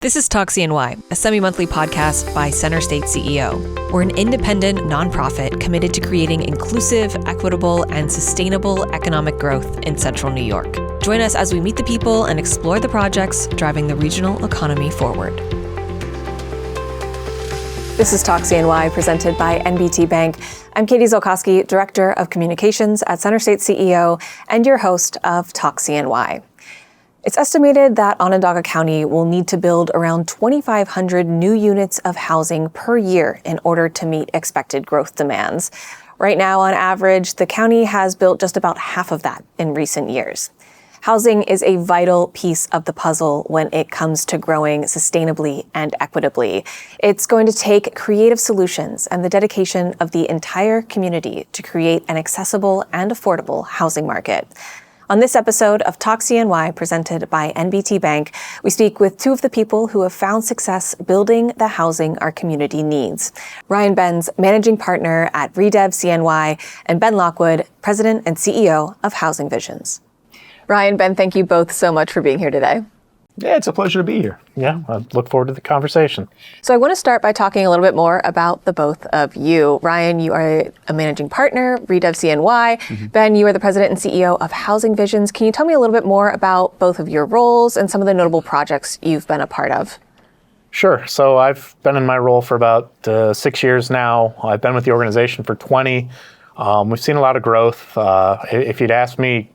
This is Talk CNY, a semi-monthly podcast by Center State CEO. We're an independent nonprofit committed to creating inclusive, equitable, and sustainable economic growth in Central New York. Join us as we meet the people and explore the projects driving the regional economy forward. This is Talk CNY, presented by NBT Bank. I'm Katie Zolkowski, Director of Communications at Center State CEO, and your host of Talk CNY. It's estimated that Onondaga County will need to build around 2,500 new units of housing per year in order to meet expected growth demands. Right now, on average, the county has built just about half of that in recent years. Housing is a vital piece of the puzzle when it comes to growing sustainably and equitably. It's going to take creative solutions and the dedication of the entire community to create an accessible and affordable housing market. On this episode of Talk CNY, presented by NBT Bank, we speak with two of the people who have found success building the housing our community needs. Ryan Benz, Managing Partner at ReDev CNY, and Ben Lockwood, President and CEO of Housing Visions. Ryan, Ben, thank you both so much for being here today. Yeah, it's a pleasure to be here. Yeah, I look forward to the conversation. So I want to start by talking a little bit more about the both of you. Ryan, you are a managing partner, ReDev CNY. Mm-hmm. Ben, you are the president and CEO of Housing Visions. Can you tell me a little bit more about both of your roles and some of the notable projects you've been a part of? Sure. So I've been in my role for about 6 years now. I've been with the organization for 20. We've seen a lot of growth. If you'd asked me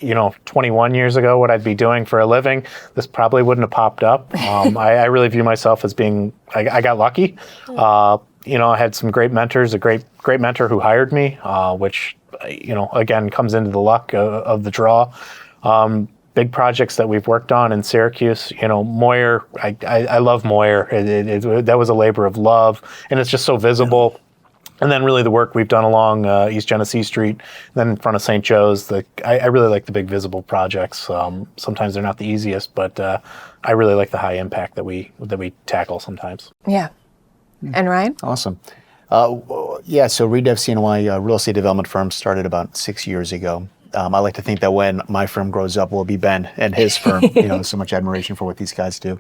21 years ago, what I'd be doing for a living, this probably wouldn't have popped up. I really view myself as being, I got lucky. I had some great mentors, a great mentor who hired me, which, again, comes into the luck of the draw. Big projects that we've worked on in Syracuse, Moyer, I love Moyer. That was a labor of love, and it's just so visible. And then really the work we've done along East Genesee Street, then in front of St. Joe's, I really like the big visible projects. Sometimes they're not the easiest, but I really like the high impact that we tackle sometimes. Yeah. And Ryan? Awesome. So ReDev CNY, real estate development firm, started about 6 years ago. I like to think that when my firm grows up, will be Ben and his firm. So much admiration for what these guys do.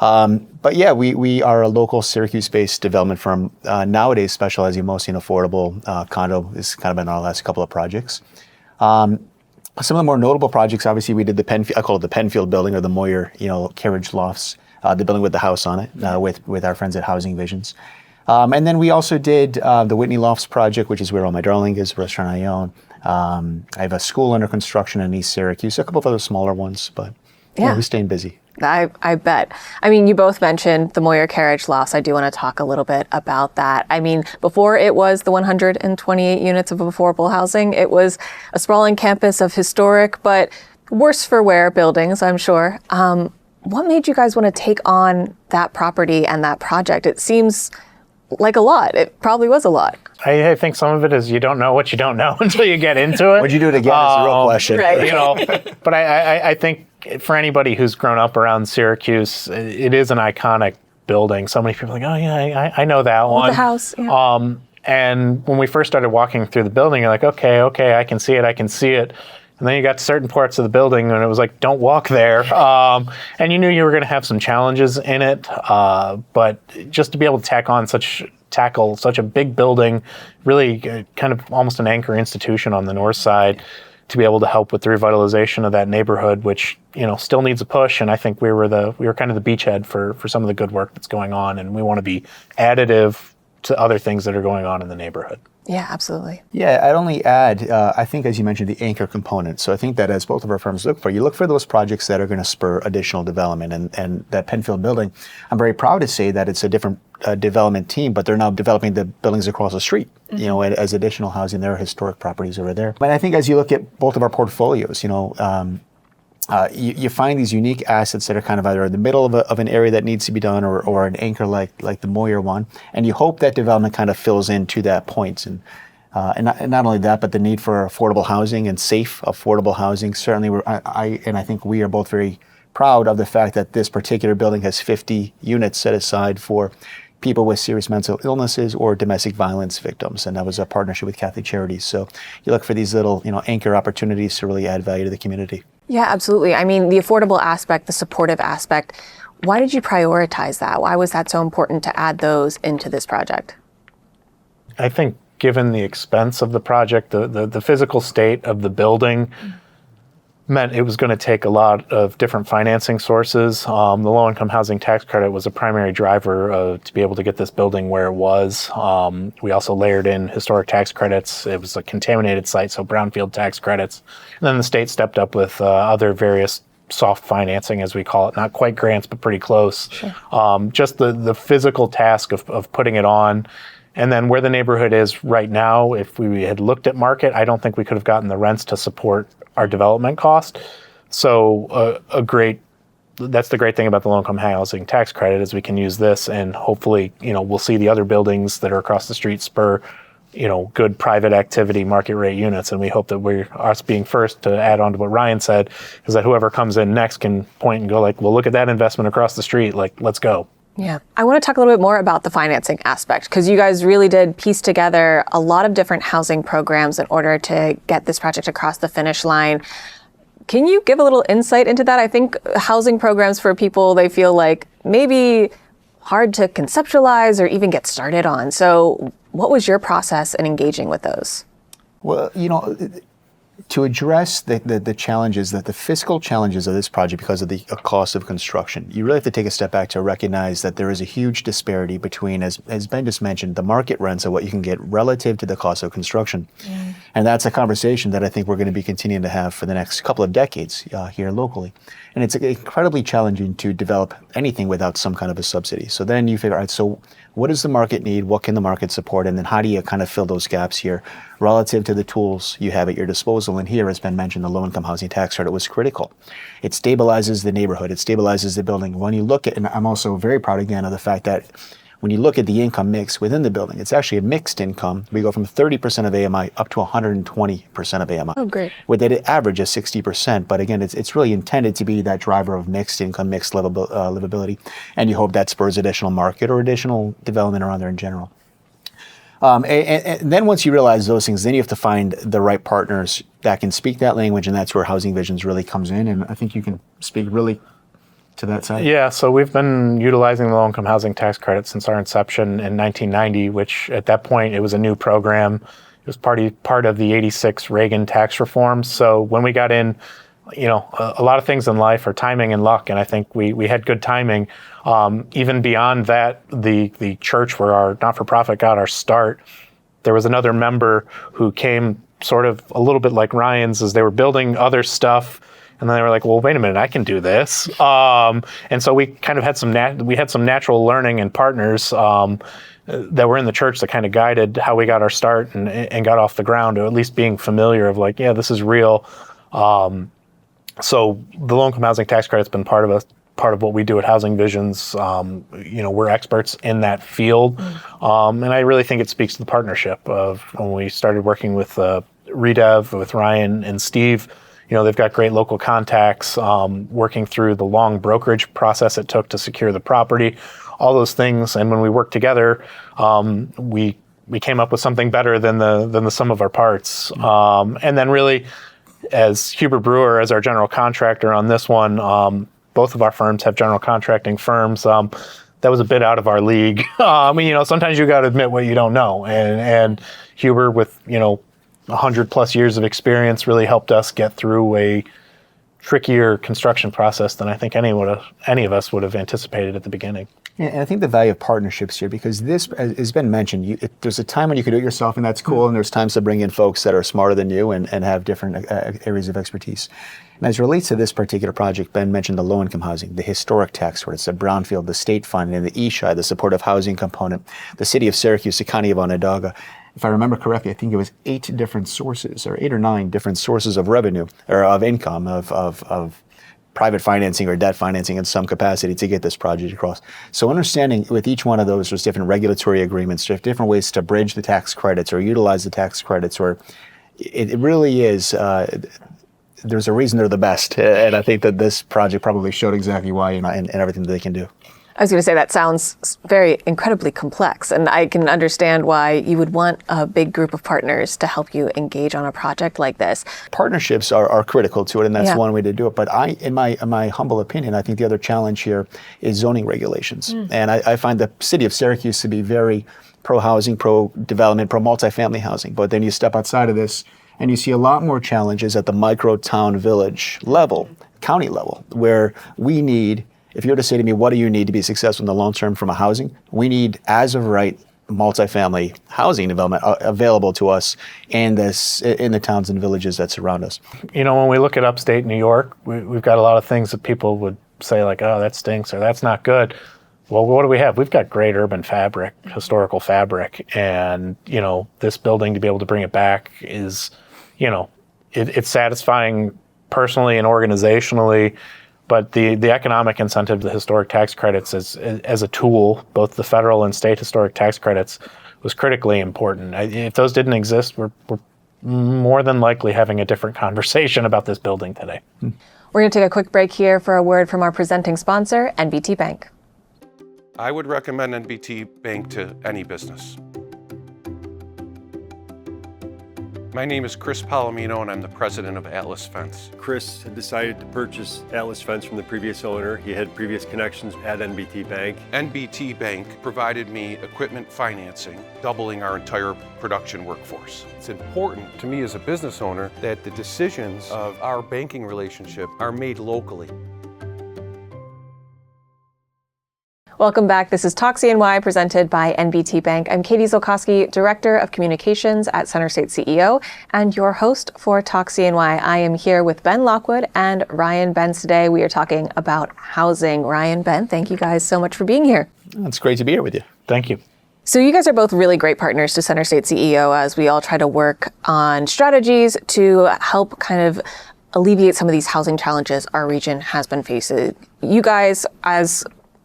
We are a local Syracuse-based development firm, nowadays specializing mostly in affordable condo. This has kind of been our last couple of projects. Some of the more notable projects, obviously, we did I call it the Penfield building, or the Moyer, carriage lofts, the building with the house on it, with our friends at Housing Visions. And then we also did the Whitney Lofts project, which is where All My Darling is, a restaurant I own. I have a school under construction in East Syracuse, a couple of other smaller ones, but we're staying busy. I bet. You both mentioned the Moyer carriage loss. I do want to talk a little bit about that. Before it was the 128 units of affordable housing, it was a sprawling campus of historic, but worse for wear buildings, I'm sure. What made you guys want to take on that property and that project? It seems like a lot. It probably was a lot. I think some of it is you don't know what you don't know until you get into it. Would you do it again? Is the real question. Right. But I think for anybody who's grown up around Syracuse, it is an iconic building. So many people are like, oh yeah, I know that one. The house. Yeah. And when we first started walking through the building, you're like, okay, I can see it. And then you got to certain parts of the building and it was like, don't walk there. And you knew you were going to have some challenges in it. But just to be able to tackle such a big building, really kind of almost an anchor institution on the north side, to be able to help with the revitalization of that neighborhood, which still needs a push. And I think we were kind of the beachhead for some of the good work that's going on, and we want to be additive to other things that are going on in the neighborhood. Yeah, absolutely. Yeah, I'd only add, I think, as you mentioned, the anchor component. So I think that as both of our firms look for those projects that are going to spur additional development. And that Penfield building, I'm very proud to say that it's a different development team, but they're now developing the buildings across the street, as additional housing. There are historic properties over there. But I think as you look at both of our portfolios, you find these unique assets that are kind of either in the middle of an area that needs to be done or an anchor like the Moyer one, and you hope that development kind of fills into that point. And not only that, but the need for affordable housing and safe affordable housing. Certainly, I think we are both very proud of the fact that this particular building has 50 units set aside for people with serious mental illnesses or domestic violence victims, and that was a partnership with Catholic Charities. So you look for these little, anchor opportunities to really add value to the community. Yeah, absolutely. The affordable aspect, the supportive aspect, Why did you prioritize that? Why was that so important to add those into this project? I think given the expense of the project, the physical state of the building meant it was going to take a lot of different financing sources. The low-income housing tax credit was a primary driver to be able to get this building where it was. We also layered in historic tax credits. It was a contaminated site, so brownfield tax credits. And then the state stepped up with other various soft financing, as we call it, not quite grants, but pretty close. Sure. Just the physical task of putting it on. And then where the neighborhood is right now, if we had looked at market, I don't think we could have gotten the rents to support our development cost. So that's the great thing about the low-income housing tax credit is we can use this, and hopefully, we'll see the other buildings that are across the street spur, good private activity market rate units. And we hope that us being first to add on to what Ryan said is that whoever comes in next can point and go like, well, look at that investment across the street. Like, let's go. Yeah. I want to talk a little bit more about the financing aspect, because you guys really did piece together a lot of different housing programs in order to get this project across the finish line. Can you give a little insight into that? I think housing programs for people, they feel like maybe hard to conceptualize or even get started on. So what was your process in engaging with those? Well, to address the challenges, the fiscal challenges of this project because of the cost of construction, you really have to take a step back to recognize that there is a huge disparity between, as Ben just mentioned, the market rents of what you can get relative to the cost of construction. Mm. And that's a conversation that I think we're going to be continuing to have for the next couple of decades here locally. And it's incredibly challenging to develop anything without some kind of a subsidy. So then you figure, all right, so what does the market need? What can the market support? And then how do you kind of fill those gaps here relative to the tools you have at your disposal? And here, as Ben mentioned, the low-income housing tax credit was critical. It stabilizes the neighborhood. It stabilizes the building. When you look at, and I'm also very proud again of the fact that when you look at the income mix within the building, it's actually a mixed income. We go from 30% of AMI up to 120% of AMI. Oh, great. With an average of 60%. But again, it's really intended to be that driver of mixed income, mixed livability. And you hope that spurs additional market or additional development around there in general. And then once you realize those things, then you have to find the right partners that can speak that language. And that's where Housing Visions really comes in. And I think you can speak really to that side? Yeah, so we've been utilizing the low-income housing tax credit since our inception in 1990, which at that point it was a new program. It was part of the 86 Reagan tax reforms. So when we got in, a lot of things in life are timing and luck, and I think we had good timing. Even beyond that, the church where our not-for-profit got our start, there was another member who came sort of a little bit like Ryan's as they were building other stuff. And then they were like, well, wait a minute, I can do this. And so we kind of had some natural learning and partners that were in the church that kind of guided how we got our start and got off the ground, or at least being familiar of like, yeah, this is real. So the low-income housing tax credit's been part of what we do at Housing Visions. We're experts in that field. And I really think it speaks to the partnership of when we started working with ReDev, with Ryan and Steve. They've got great local contacts, working through the long brokerage process it took to secure the property, all those things. And when we worked together, we came up with something better than the sum of our parts. And then really, as Huber Brewer, as our general contractor on this one, both of our firms have general contracting firms. That was a bit out of our league. Sometimes you got to admit what you don't know. And Huber, with 100 plus years of experience, really helped us get through a trickier construction process than I think any of us would have anticipated at the beginning. Yeah, and I think the value of partnerships here, because this, as has been mentioned, there's a time when you can do it yourself, and that's cool, and there's times to bring in folks that are smarter than you and have different areas of expertise. And as it relates to this particular project, Ben mentioned the low-income housing, the historic tax credits, the brownfield, the state fund, and the ESHI, the supportive housing component, the city of Syracuse, the county of Onondaga. If I remember correctly, I think it was 8 or 9 different sources of revenue or of income, of private financing or debt financing in some capacity to get this project across. So understanding with each one of those, there's different regulatory agreements, there's different ways to bridge the tax credits or utilize the tax credits, or it really is, there's a reason they're the best. And I think that this project probably showed exactly why and everything that they can do. I was going to say that sounds very incredibly complex, and I can understand why you would want a big group of partners to help you engage on a project like this. Partnerships are critical to it, and that's one way to do it. But in my humble opinion, I think the other challenge here is zoning regulations. And I find the city of Syracuse to be very pro-housing, pro-development, pro-multifamily housing. But then you step outside of this, and you see a lot more challenges at the micro town village level, county level, where we need, if you were to say to me, what do you need to be successful in the long term from a housing? We need, as of right, multifamily housing development available to us in the towns and villages that surround us. You know, when we look at upstate New York, we've got a lot of things that people would say like, oh, that stinks or that's not good. Well, what do we have? We've got great urban fabric, historical fabric, and, you know, this building, to be able to bring it back is, you know, it's satisfying personally and organizationally. But the economic incentive, the historic tax credits as a tool, both the federal and state historic tax credits, was critically important. If those didn't exist, we're more than likely having a different conversation about this building today. We're going to take a quick break here for a word from our presenting sponsor, NBT Bank. I would recommend NBT Bank to any business. My name is Chris Palomino, and I'm the president of Atlas Fence. Chris had decided to purchase Atlas Fence from the previous owner. He had previous connections at NBT Bank. NBT Bank provided me equipment financing, doubling our entire production workforce. It's important to me as a business owner that the decisions of our banking relationship are made locally. Welcome back. This is Talk CNY presented by NBT Bank. I'm Katie Zolkowski, Director of Communications at Center State CEO, and your host for Talk CNY. I am here with Ben Lockwood and Ryan Benz today. We are talking about housing. Ryan, Ben, thank you guys so much for being here. It's great to be here with you. Thank you. So you guys are both really great partners to Center State CEO as we all try to work on strategies to help kind of alleviate some of these housing challenges our region has been facing. You guys, as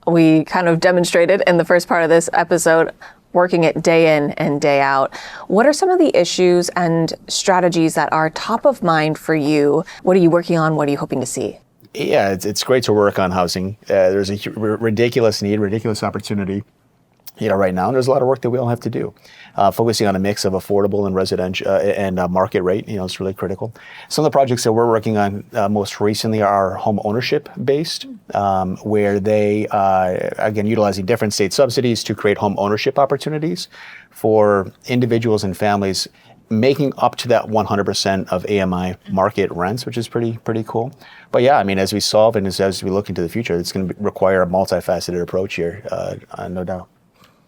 we kind of demonstrated in the first part of this episode, working it day in and day out. What are some of the issues and strategies that are top of mind for you? What are you working on? What are you hoping to see? Yeah, it's great to work on housing. There's a ridiculous need, ridiculous opportunity, right now. And there's a lot of work that we all have to do. Focusing on a mix of affordable and residential and market rate, is really critical. Some of the projects that we're working on most recently are home ownership based, where they, again, utilizing different state subsidies to create home ownership opportunities for individuals and families, making up to that 100% of AMI market rents, which is pretty cool. But yeah, as we solve and as we look into the future, it's going to require a multifaceted approach here, no doubt.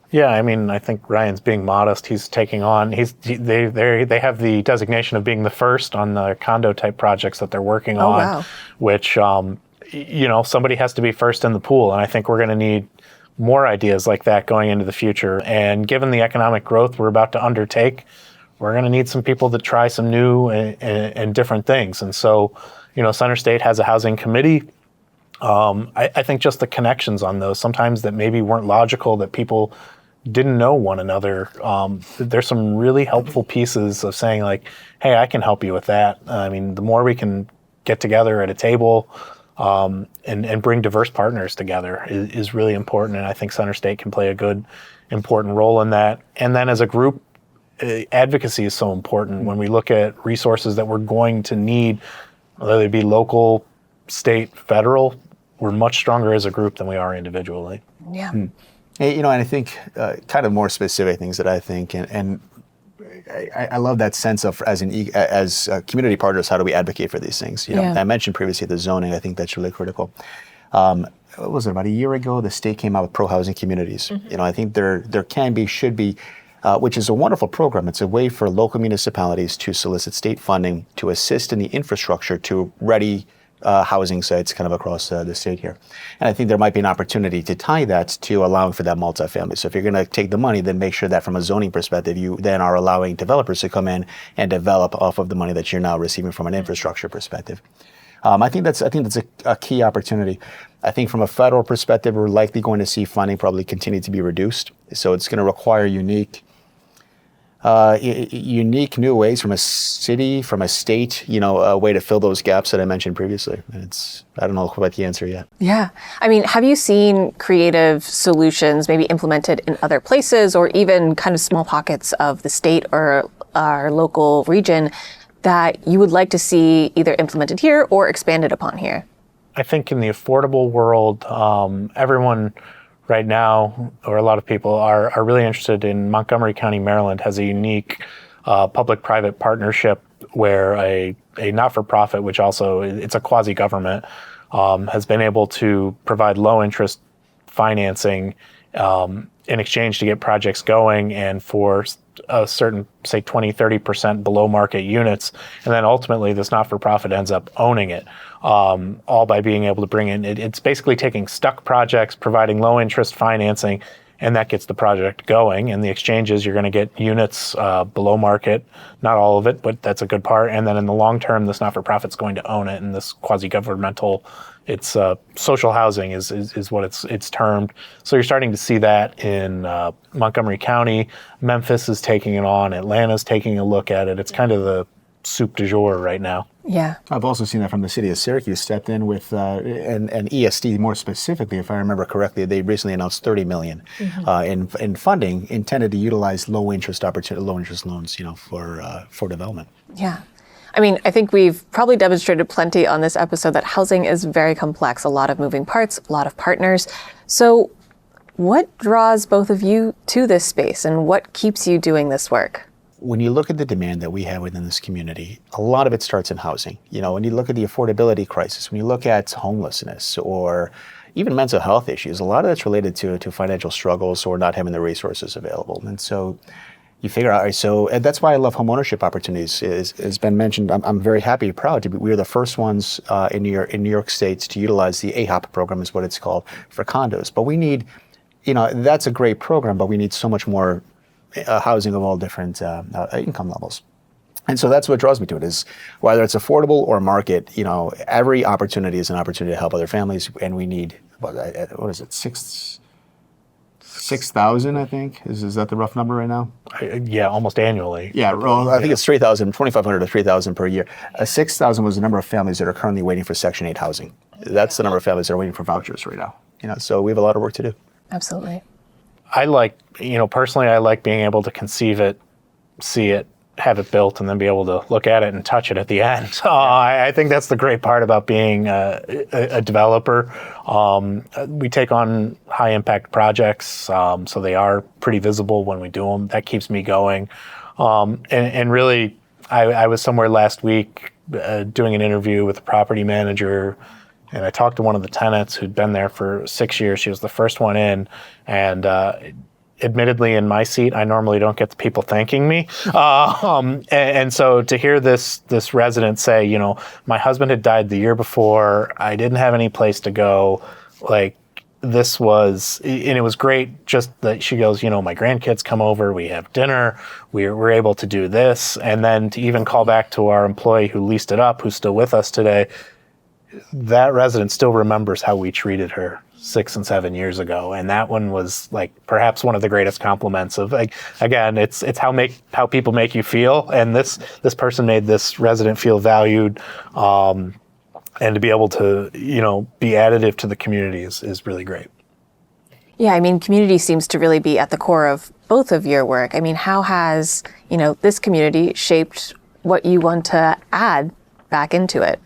Yeah, I think Ryan's being modest. He's taking on. They have the designation of being the first on the condo type projects that they're working on, wow. Which somebody has to be first in the pool, and I think we're going to need more ideas like that going into the future. And given the economic growth we're about to undertake, we're going to need some people to try some new and different things. And so, Center State has a housing committee. I think just the connections on those, sometimes that maybe weren't logical, that people didn't know one another. There's some really helpful pieces of saying like, hey, I can help you with that. The more we can get together at a table and bring diverse partners together is really important. And I think Center State can play a good, important role in that. And then as a group, advocacy is so important when we look at resources that we're going to need, whether they be local, state, federal. We're much stronger as a group than we are individually. Yeah. Hey, and I think kind of more specific things that I think, and I love that sense of as community partners, how do we advocate for these things? I mentioned previously the zoning. I think that's really critical. What was it, about a year ago? The state came out with pro-housing communities. Mm-hmm. I think there can be, should be, which is a wonderful program. It's a way for local municipalities to solicit state funding to assist in the infrastructure to ready housing sites kind of across the state here. And I think there might be an opportunity to tie that to allowing for that multifamily. So if you're going to take the money, then make sure that from a zoning perspective, you then are allowing developers to come in and develop off of the money that you're now receiving from an infrastructure perspective. I think that's a key opportunity. I think from a federal perspective, we're likely going to see funding probably continue to be reduced. So it's going to require unique unique new ways from a city, from a state, a way to fill those gaps that I mentioned previously. And I don't know about the answer yet. Yeah. I mean, have you seen creative solutions maybe implemented in other places or even kind of small pockets of the state or our local region that you would like to see either implemented here or expanded upon here? I think in the affordable world, everyone right now, or a lot of people are really interested in Montgomery County, Maryland has a unique public-private partnership where a not-for-profit, which also it's a quasi-government, has been able to provide low-interest financing in exchange to get projects going and for a certain, say, 20, 30% below market units. And then ultimately this not-for-profit ends up owning it, all by being able to bring in, it's basically taking stuck projects, providing low interest financing, and that gets the project going. And the exchange is you're going to get units below market, not all of it, but that's a good part. And then in the long term, this not-for-profit's going to own it, and this quasi-governmental, it's social housing is what it's termed. So you're starting to see that in Montgomery County. Memphis is taking it on. Atlanta's taking a look at it. It's kind of the soup du jour right now. Yeah. I've also seen that from the city of Syracuse stepped in with, and ESD more specifically, if I remember correctly, they recently announced $30 million in funding intended to utilize low interest loans, for development. Yeah. I mean, I think we've probably demonstrated plenty on this episode that housing is very complex, a lot of moving parts, a lot of partners. So what draws both of you to this space and what keeps you doing this work? When you look at the demand that we have within this community, a lot of it starts in housing. When you look at the affordability crisis, when you look at homelessness or even mental health issues, a lot of that's related to financial struggles or not having the resources available. And so you figure out, so and that's why I love homeownership opportunities. As Ben mentioned, I'm very happy, proud to be. We are the first ones in New York State to utilize the AHOP program, is what it's called, for condos. But we need, that's a great program, but we need so much more housing of all different income levels. And so that's what draws me to it, is whether it's affordable or market, every opportunity is an opportunity to help other families, and we need, what is it, 6,000, I think. Is that the rough number right now? Yeah, almost annually. Yeah, well, I think it's 2,500 to 3,000 per year. 6,000 was the number of families that are currently waiting for Section 8 housing. That's the number of families that are waiting for vouchers right now. So we have a lot of work to do. Absolutely. I like, personally, I like being able to conceive it, see it, have it built, and then be able to look at it and touch it at the end. I think that's the great part about being a developer. We take on high impact projects, so they are pretty visible when we do them. That keeps me going. And really, I was somewhere last week doing an interview with a property manager, and I talked to one of the tenants who'd been there for 6 years. She was the first one in, and admittedly, in my seat, I normally don't get the people thanking me. And so to hear this resident say, my husband had died the year before, I didn't have any place to go, like, this was, and it was great just that she goes, my grandkids come over, we have dinner, we're able to do this. And then to even call back to our employee who leased it up, who's still with us today, that resident still remembers how we treated her 6 and 7 years ago, and that one was like perhaps one of the greatest compliments of, like, again, it's how people make you feel, and this person made this resident feel valued, and to be able to be additive to the community is really great. Yeah, I mean, community seems to really be at the core of both of your work. I mean, how has this community shaped what you want to add back into it?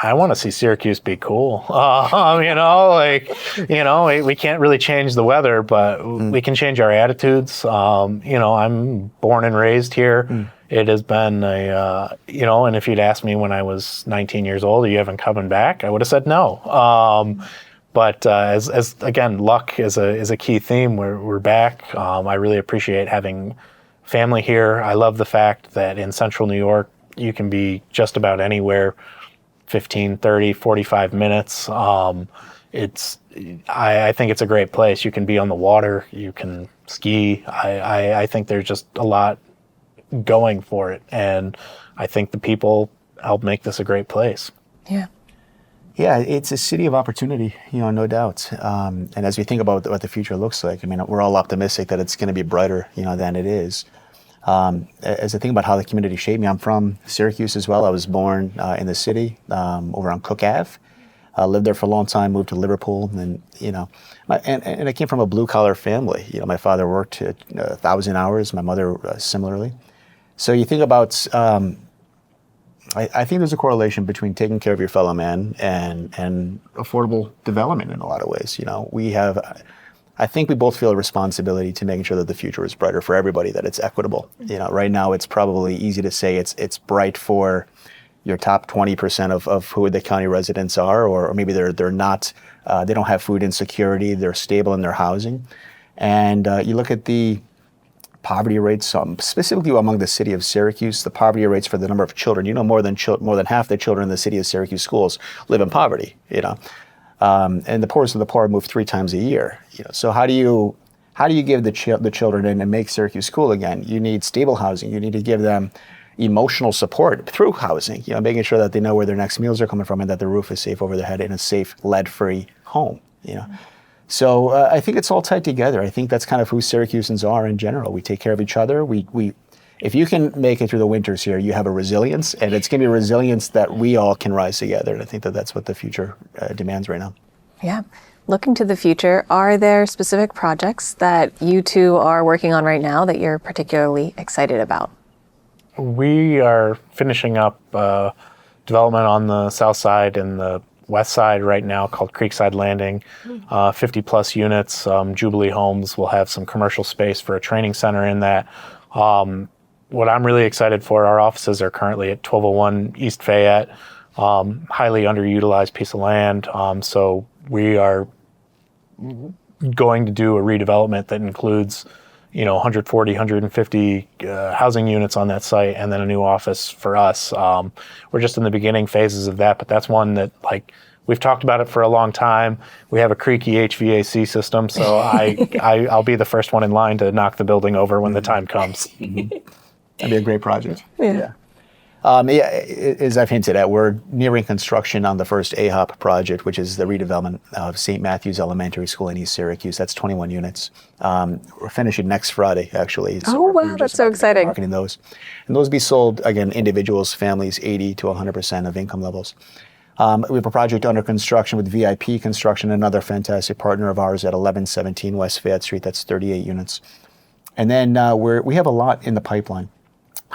I want to see Syracuse be cool. We can't really change the weather, but we can change our attitudes. I'm born and raised here. It has been and if you'd asked me when I was 19 years old, are you ever coming back? I would have said no. But as again, luck is a key theme. We're back. I really appreciate having family here. I love the fact that in central New York, you can be just about anywhere 15, 30, 45 minutes. I think it's a great place. You can be on the water, you can ski. I think there's just a lot going for it. And I think the people help make this a great place. Yeah. Yeah, it's a city of opportunity, no doubt. And as we think about what the future looks like, we're all optimistic that it's going to be brighter, than it is. As I think about how the community shaped me, I'm from Syracuse as well. I was born in the city over on Cook Ave. Lived there for a long time, moved to Liverpool, and and I came from a blue-collar family. My father worked 1,000 hours, my mother similarly. So you think about, I think there's a correlation between taking care of your fellow man and affordable development in a lot of ways. I think we both feel a responsibility to making sure that the future is brighter for everybody, that it's equitable. Right now it's probably easy to say it's bright for your top 20% of who the county residents are, or maybe they're not, they don't have food insecurity, they're stable in their housing. And you look at the poverty rates, specifically among the city of Syracuse, the poverty rates for the number of children, more than half the children in the city of Syracuse schools live in poverty, and the poorest of the poor move 3 times a year. So how do you give the children and make Syracuse school again? You need stable housing. You need to give them emotional support through housing, making sure that they know where their next meals are coming from and that the roof is safe over their head in a safe, lead-free home, So I think it's all tied together. I think that's kind of who Syracusans are in general. We take care of each other. If you can make it through the winters here, you have a resilience, and it's going to be a resilience that we all can rise together. And I think that that's what the future demands right now. Yeah. Looking to the future, are there specific projects that you two are working on right now that you're particularly excited about? We are finishing up development on the south side and the west side right now called Creekside Landing, 50 plus units. Jubilee Homes will have some commercial space for a training center in that. What I'm really excited for, our offices are currently at 1201 East Fayette, highly underutilized piece of land. So we are going to do a redevelopment that includes 140, 150 housing units on that site, and then a new office for us. We're just in the beginning phases of that, but that's one that we've talked about it for a long time. We have a creaky HVAC system, so I'll be the first one in line to knock the building over when the time comes. That'd be a great project. Yeah. As I've hinted at, we're nearing construction on the first AHOP project, which is the redevelopment of St. Matthew's Elementary School in East Syracuse. That's 21 units. We're finishing next Friday, actually. So wow, that's so exciting. Marketing those. And those be sold, again, individuals, families, 80 to 100% of income levels. We have a project under construction with VIP Construction, another fantastic partner of ours at 1117 West Fayette Street. That's 38 units. And then we have a lot in the pipeline.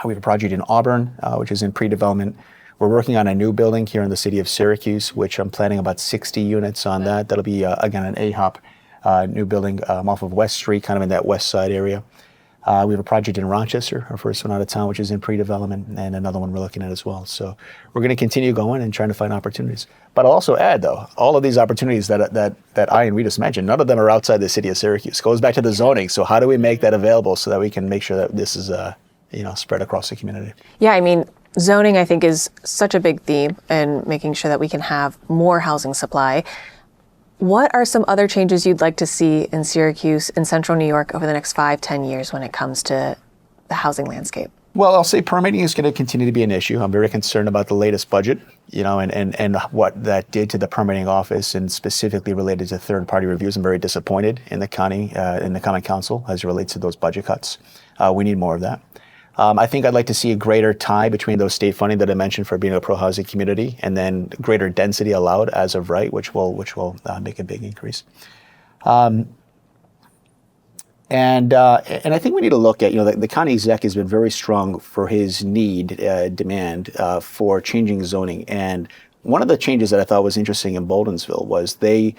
We have a project in Auburn, which is in pre-development. We're working on a new building here in the city of Syracuse, which I'm planning about 60 units on that. That'll be, again, an AHOP new building off of West Street, kind of in that west side area. We have a project in Rochester, our first one out of town, which is in pre-development, and another one we're looking at as well. So we're going to continue going and trying to find opportunities. But I'll also add, though, all of these opportunities that I and we just mentioned, none of them are outside the city of Syracuse. It goes back to the zoning. So how do we make that available so that we can make sure that this is spread across the community? Yeah, I mean, zoning, I think, is such a big theme in making sure that we can have more housing supply. What are some other changes you'd like to see in Syracuse, in central New York, over the next 5-10 years when it comes to the housing landscape? Well, I'll say permitting is going to continue to be an issue. I'm very concerned about the latest budget, and what that did to the permitting office, and specifically related to third-party reviews. I'm very disappointed in the county, in the common council, as it relates to those budget cuts. We need more of that. I think I'd like to see a greater tie between those state funding that I mentioned for being a pro-housing community, and then greater density allowed as of right, which will make a big increase. And I think we need to look at, the county exec has been very strong for his demand for changing zoning. And one of the changes that I thought was interesting in Baldwinsville was they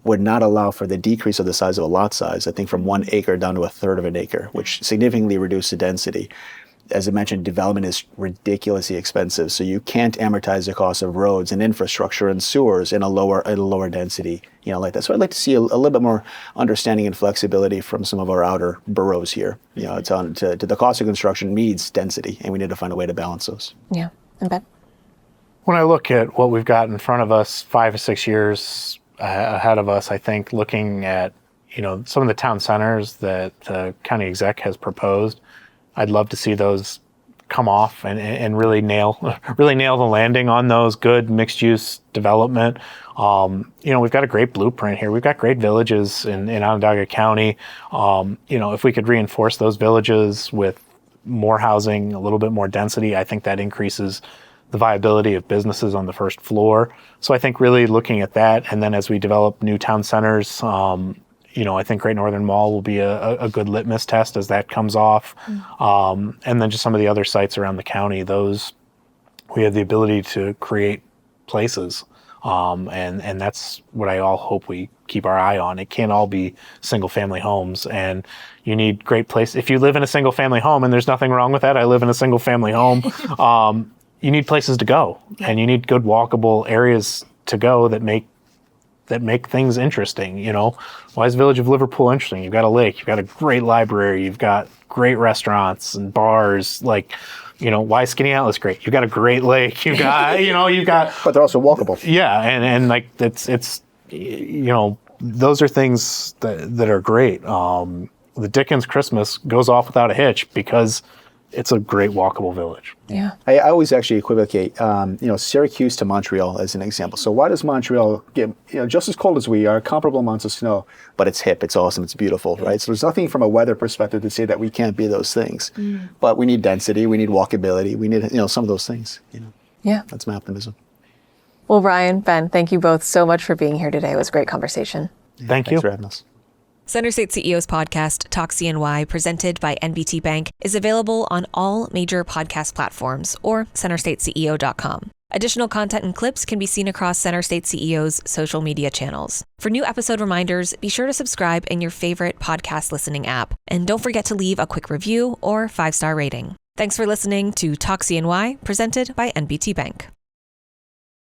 would not allow for the decrease of the size of a lot size, I think from 1 acre down to 1/3 of an acre, which significantly reduced the density. As I mentioned, development is ridiculously expensive, so you can't amortize the cost of roads and infrastructure and sewers in a lower density, like that. So I'd like to see a little bit more understanding and flexibility from some of our outer boroughs here. To the cost of construction needs density, and we need to find a way to balance those. Yeah, and Ben? When I look at what we've got in front of us, 5 or 6 years ahead of us, I think looking at some of the town centers that the county exec has proposed, I'd love to see those come off and really nail the landing on those. Good mixed use development. We've got a great blueprint here. We've got great villages in Onondaga County. If we could reinforce those villages with more housing, a little bit more density. I think that increases the viability of businesses on the first floor. So I think really looking at that, and then as we develop new town centers, I think Great Northern Mall will be a good litmus test as that comes off. And then just some of the other sites around the county, those we have the ability to create places. And that's what I all hope we keep our eye on. It can't all be single family homes, and you need great place. If you live in a single family home, and there's nothing wrong with that, I live in a single family home, you need places to go, and you need good walkable areas to go that make things interesting. Why is Village of Liverpool interesting? You've got a lake, you've got a great library, you've got great restaurants and bars. Why is Skinny Atlas great? You've got a great lake. You've got, But they're also walkable. Yeah, and like it's those are things that are great. The Dickens Christmas goes off without a hitch because it's a great walkable village. Yeah. I always actually equivocate, Syracuse to Montreal as an example. So why does Montreal get, just as cold as we are, comparable amounts of snow, but it's hip, it's awesome, it's beautiful, right? So there's nothing from a weather perspective to say that we can't be those things. But we need density, we need walkability, we need, some of those things. Yeah. That's my optimism. Well, Ryan, Ben, thank you both so much for being here today. It was a great conversation. Thank you Thanks for having us. Center State CEO's podcast, Talk CNY, presented by NBT Bank, is available on all major podcast platforms or centerstateceo.com. Additional content and clips can be seen across Center State CEO's social media channels. For new episode reminders, be sure to subscribe in your favorite podcast listening app. And don't forget to leave a quick review or 5-star rating. Thanks for listening to Talk CNY, presented by NBT Bank.